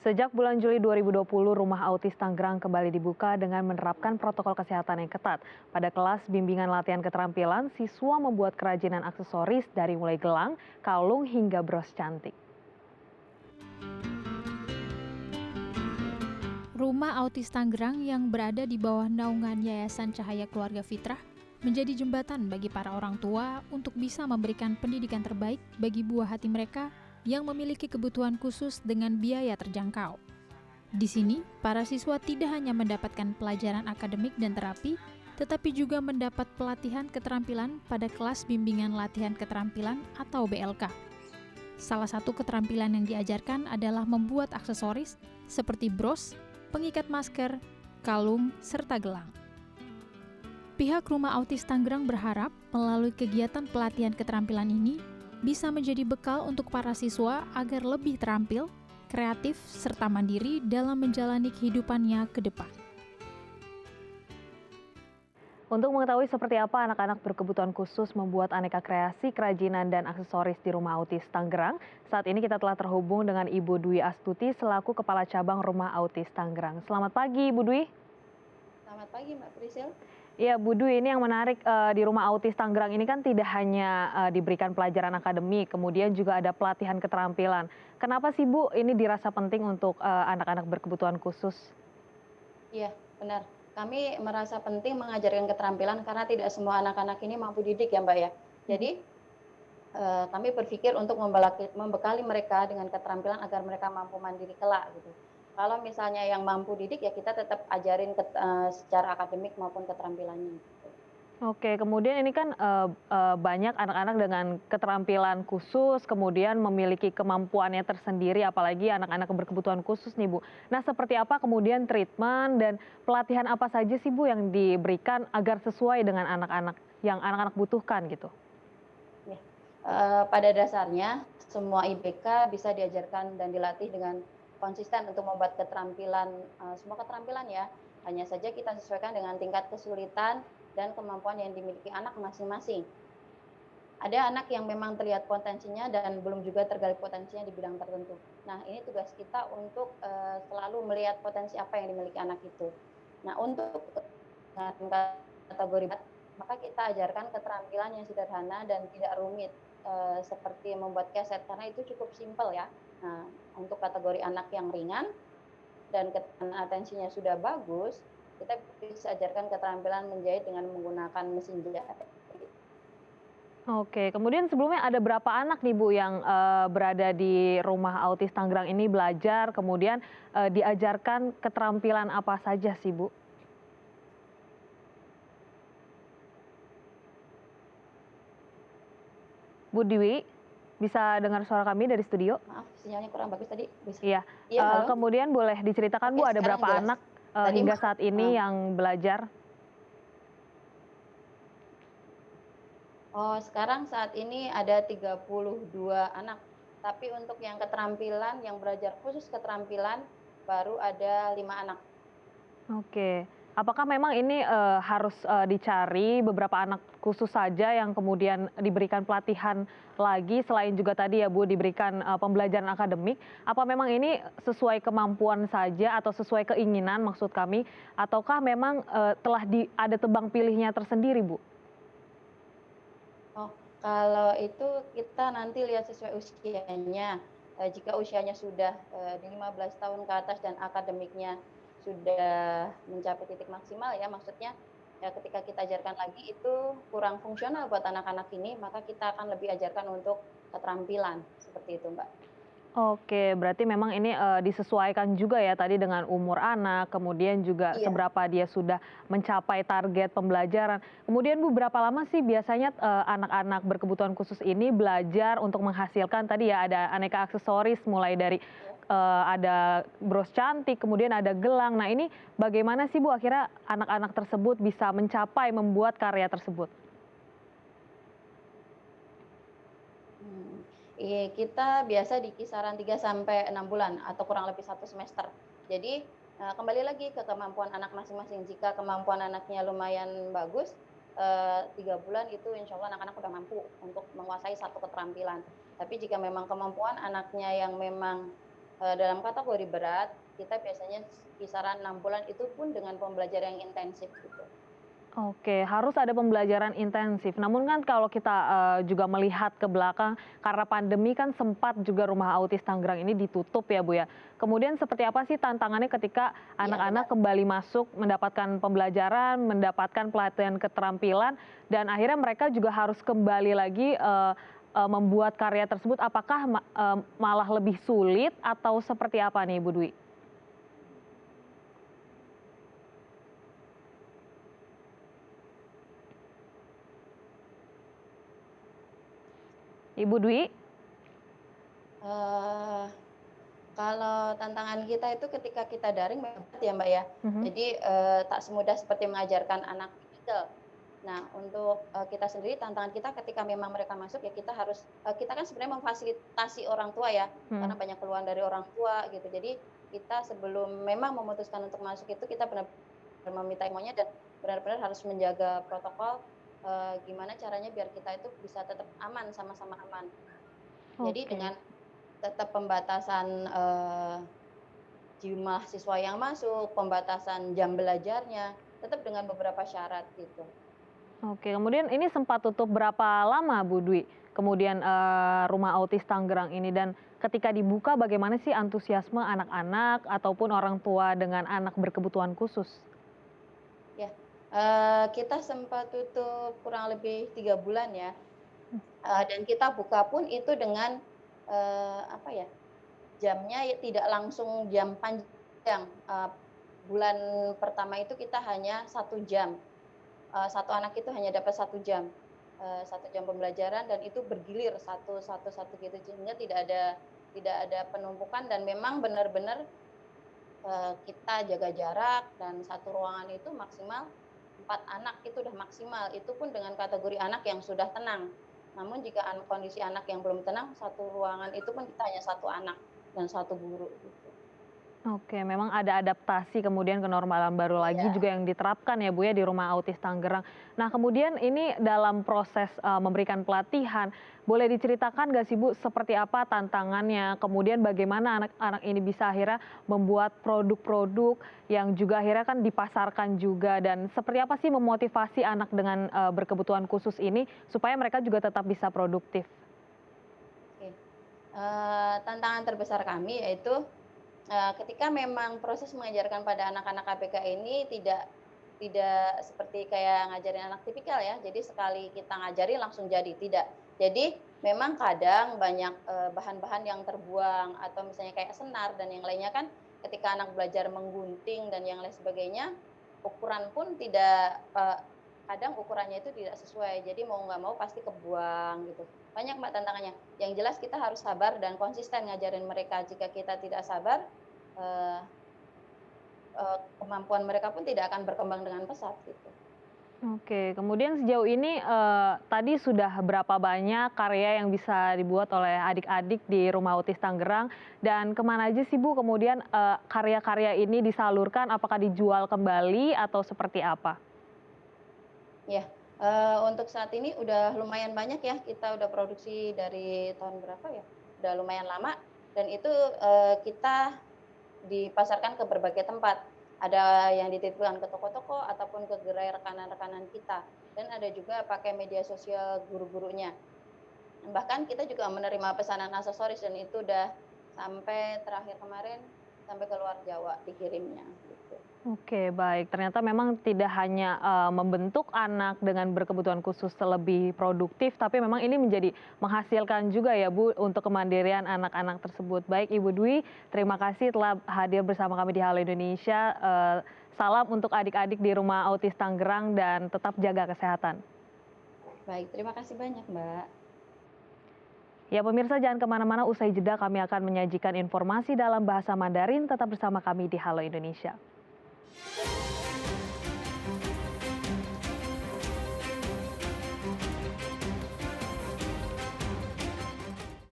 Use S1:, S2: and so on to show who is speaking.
S1: Sejak bulan Juli 2020, Rumah Autis Tangerang kembali dibuka dengan menerapkan protokol kesehatan yang ketat. Pada kelas bimbingan latihan keterampilan, siswa membuat kerajinan aksesoris dari mulai gelang, kalung, hingga bros cantik.
S2: Rumah Autis Tangerang yang berada di bawah naungan Yayasan Cahaya Keluarga Fitrah menjadi jembatan bagi para orang tua untuk bisa memberikan pendidikan terbaik bagi buah hati mereka yang memiliki kebutuhan khusus dengan biaya terjangkau. Di sini, para siswa tidak hanya mendapatkan pelajaran akademik dan terapi, tetapi juga mendapat pelatihan keterampilan pada kelas bimbingan latihan keterampilan atau BLK. Salah satu keterampilan yang diajarkan adalah membuat aksesoris seperti bros, pengikat masker, kalung, serta gelang. Pihak Rumah Autis Tangerang berharap melalui kegiatan pelatihan keterampilan ini bisa menjadi bekal untuk para siswa agar lebih terampil, kreatif, serta mandiri dalam menjalani kehidupannya ke depan.
S1: Untuk mengetahui seperti apa anak-anak berkebutuhan khusus membuat aneka kreasi, kerajinan, dan aksesoris di Rumah Autis Tangerang, saat ini kita telah terhubung dengan Ibu Dwi Astuti selaku Kepala Cabang Rumah Autis Tangerang. Selamat pagi, Ibu Dwi.
S3: Selamat pagi, Mbak Priscil.
S1: Ya, Bu Dwi, ini yang menarik di Rumah Autis Tangerang ini kan tidak hanya diberikan pelajaran akademik, kemudian juga ada pelatihan keterampilan. Kenapa sih Bu ini dirasa penting untuk anak-anak berkebutuhan khusus?
S3: Iya, benar. Kami merasa penting mengajarkan keterampilan karena tidak semua anak-anak ini mampu didik ya, Mbak ya. Jadi kami berpikir untuk membekali mereka dengan keterampilan agar mereka mampu mandiri kelak gitu. Kalau misalnya yang mampu didik ya kita tetap ajarin secara akademik maupun keterampilannya.
S1: Oke, kemudian ini kan banyak anak-anak dengan keterampilan khusus, kemudian memiliki kemampuannya tersendiri, apalagi anak-anak berkebutuhan khusus nih Bu. Nah, seperti apa kemudian treatment dan pelatihan apa saja sih Bu yang diberikan agar sesuai dengan anak-anak yang anak-anak butuhkan gitu?
S3: Ya. Pada dasarnya semua IBK bisa diajarkan dan dilatih dengan konsisten untuk membuat keterampilan, semua keterampilan ya. Hanya saja kita sesuaikan dengan tingkat kesulitan dan kemampuan yang dimiliki anak masing-masing. Ada anak yang memang terlihat potensinya dan belum juga tergali potensinya di bidang tertentu. Nah, ini tugas kita untuk selalu melihat potensi apa yang dimiliki anak itu. Nah, untuk kategori maka kita ajarkan keterampilan yang sederhana dan tidak rumit, seperti membuat keset karena itu cukup simpel ya. Nah, untuk kategori anak yang ringan dan atensinya sudah bagus, kita bisa ajarkan keterampilan menjahit dengan menggunakan mesin jahit.
S1: Oke, kemudian sebelumnya ada berapa anak nih Bu yang berada di Rumah Autis Tangerang ini belajar, kemudian diajarkan keterampilan apa saja sih Bu? Bu Dwi, bisa dengar suara kami dari studio?
S3: Maaf, sinyalnya kurang bagus tadi. Bisa.
S1: Iya,
S3: Iya, halo.
S1: kemudian boleh diceritakan Bu
S3: Oke,
S1: ada
S3: sekarang
S1: berapa
S3: jelas.
S1: anak
S3: Tadi
S1: hingga saat ini yang belajar?
S3: sekarang saat ini ada 32 anak. Tapi untuk yang keterampilan, yang belajar khusus keterampilan, baru ada 5 anak.
S1: Oke. Apakah memang ini harus dicari beberapa anak khusus saja yang kemudian diberikan pelatihan lagi selain juga tadi ya Bu diberikan pembelajaran akademik, apa memang ini sesuai kemampuan saja atau sesuai keinginan maksud kami, ataukah memang telah ada tebang pilihnya tersendiri Bu?
S3: Oh, kalau itu kita nanti lihat sesuai usianya. Jika usianya sudah di 15 tahun ke atas dan akademiknya sudah mencapai titik maksimal ya, maksudnya ya ketika kita ajarkan lagi itu kurang fungsional buat anak-anak ini, maka kita akan lebih ajarkan untuk keterampilan, seperti itu, Mbak.
S1: Oke, berarti memang ini disesuaikan juga ya tadi dengan umur anak, kemudian juga
S3: Iya.
S1: seberapa dia sudah mencapai target pembelajaran. Kemudian Bu, berapa lama sih biasanya anak-anak berkebutuhan khusus ini belajar untuk menghasilkan tadi ya ada aneka aksesoris mulai dari ada bros cantik, kemudian ada gelang. Nah, ini bagaimana sih Bu akhirnya anak-anak tersebut bisa mencapai membuat karya tersebut?
S3: Iya, kita biasa di kisaran 3 sampai 6 bulan atau kurang lebih 1 semester. Jadi, kembali lagi ke kemampuan anak masing-masing. Jika kemampuan anaknya lumayan bagus, 3 bulan itu insya Allah anak-anak udah mampu untuk menguasai satu keterampilan. Tapi jika memang kemampuan anaknya yang memang dalam kategori berat, kita biasanya kisaran 6 bulan itu pun dengan pembelajaran yang intensif gitu.
S1: Oke, harus ada pembelajaran intensif. Namun kan kalau kita juga melihat ke belakang, karena pandemi kan sempat juga Rumah Autis Tangerang ini ditutup ya Bu ya. Kemudian seperti apa sih tantangannya ketika
S3: Iya benar.
S1: anak-anak kembali masuk, mendapatkan pembelajaran, mendapatkan pelatihan keterampilan, dan akhirnya mereka juga harus kembali lagi membuat karya tersebut. Apakah malah lebih sulit atau seperti apa nih Bu Dwi? Ibu Dwi?
S3: Eee, Kalau tantangan kita itu ketika kita daring memang berat ya, Mbak, ya.
S1: Mhm.
S3: Jadi, tak semudah seperti mengajarkan anak digital. Nah, untuk, kita sendiri tantangan kita ketika memang mereka masuk ya kita harus kita kan sebenarnya memfasilitasi orang tua ya, karena
S1: Mhm.
S3: banyak keluhan dari orang tua gitu. Jadi kita sebelum memang memutuskan untuk masuk itu kita benar-benar meminta ilmunya dan benar-benar harus menjaga protokol, gimana caranya biar kita itu bisa tetap aman, sama-sama aman. Jadi
S1: Oke.
S3: dengan tetap pembatasan, jumlah siswa yang masuk, pembatasan jam belajarnya, tetap dengan beberapa syarat gitu.
S1: Oke, kemudian ini sempat tutup berapa lama Bu Dwi? Kemudian Rumah Autis Tangerang ini, dan ketika dibuka bagaimana sih antusiasme anak-anak ataupun orang tua dengan anak berkebutuhan khusus?
S3: Ya, kita sempat tutup kurang lebih 3 bulan ya, dan kita buka pun itu dengan, apa ya, jamnya ya tidak langsung jam panjang, bulan pertama itu kita hanya 1 jam. 1 anak itu hanya dapat 1 jam, 1 jam pembelajaran dan itu bergilir satu gitu sehingga tidak ada penumpukan dan memang benar-benar, kita jaga jarak dan satu ruangan itu maksimal 4 anak itu udah maksimal, itu pun dengan kategori anak yang sudah tenang. Namun jika kondisi anak yang belum tenang, satu ruangan itu pun kita hanya 1 anak dan 1 guru gitu.
S1: Oke, memang ada adaptasi kemudian kenormalan baru lagi
S3: Iya.
S1: juga yang diterapkan ya Bu ya di Rumah Autis Tangerang. Nah kemudian ini dalam proses memberikan pelatihan, boleh diceritakan nggak sih Bu seperti apa tantangannya, kemudian bagaimana anak-anak ini bisa akhirnya membuat produk-produk yang juga akhirnya kan dipasarkan juga, dan seperti apa sih memotivasi anak dengan berkebutuhan khusus ini supaya mereka juga tetap bisa produktif?
S3: Oke, tantangan terbesar kami yaitu, ketika memang proses mengajarkan pada anak-anak ABK ini tidak seperti kayak ngajarin anak tipikal ya, jadi sekali kita ngajari langsung jadi, tidak. Jadi memang kadang banyak, bahan-bahan yang terbuang atau misalnya kayak senar dan yang lainnya kan ketika anak belajar menggunting dan yang lain sebagainya, ukuran pun tidak, kadang ukurannya itu tidak sesuai, jadi mau nggak mau pasti kebuang gitu. Banyak Mbak tantangannya, yang jelas kita harus sabar dan konsisten ngajarin mereka, jika kita tidak sabar, eee kemampuan mereka pun tidak akan berkembang dengan pesat gitu.
S1: Oke, kemudian sejauh ini, tadi sudah berapa banyak karya yang bisa dibuat oleh adik-adik di Rumah Autis Tangerang, dan kemana aja sih Bu kemudian, karya-karya ini disalurkan, apakah dijual kembali atau seperti apa?
S3: Ya, untuk saat ini udah lumayan banyak ya, kita udah produksi dari tahun berapa ya, udah lumayan lama dan itu, kita dipasarkan ke berbagai tempat. Ada yang dititipkan ke toko-toko ataupun ke gerai rekanan-rekanan kita, dan ada juga pakai media sosial guru-gurunya. Bahkan kita juga menerima pesanan aksesoris dan itu udah sampai terakhir kemarin, sampai ke luar Jawa dikirimnya, gitu.
S1: Oke, baik. Ternyata memang tidak hanya membentuk anak dengan berkebutuhan khusus lebih produktif, tapi memang ini menjadi menghasilkan juga ya Bu untuk kemandirian anak-anak tersebut. Baik Ibu Dwi, terima kasih telah hadir bersama kami di Halo Indonesia. Salam untuk adik-adik di Rumah Autis Tangerang dan tetap jaga kesehatan.
S3: Baik, terima kasih banyak, Mbak.
S1: Ya pemirsa, jangan kemana-mana, usai jeda kami akan menyajikan informasi dalam bahasa Mandarin. Tetap bersama kami di Halo Indonesia.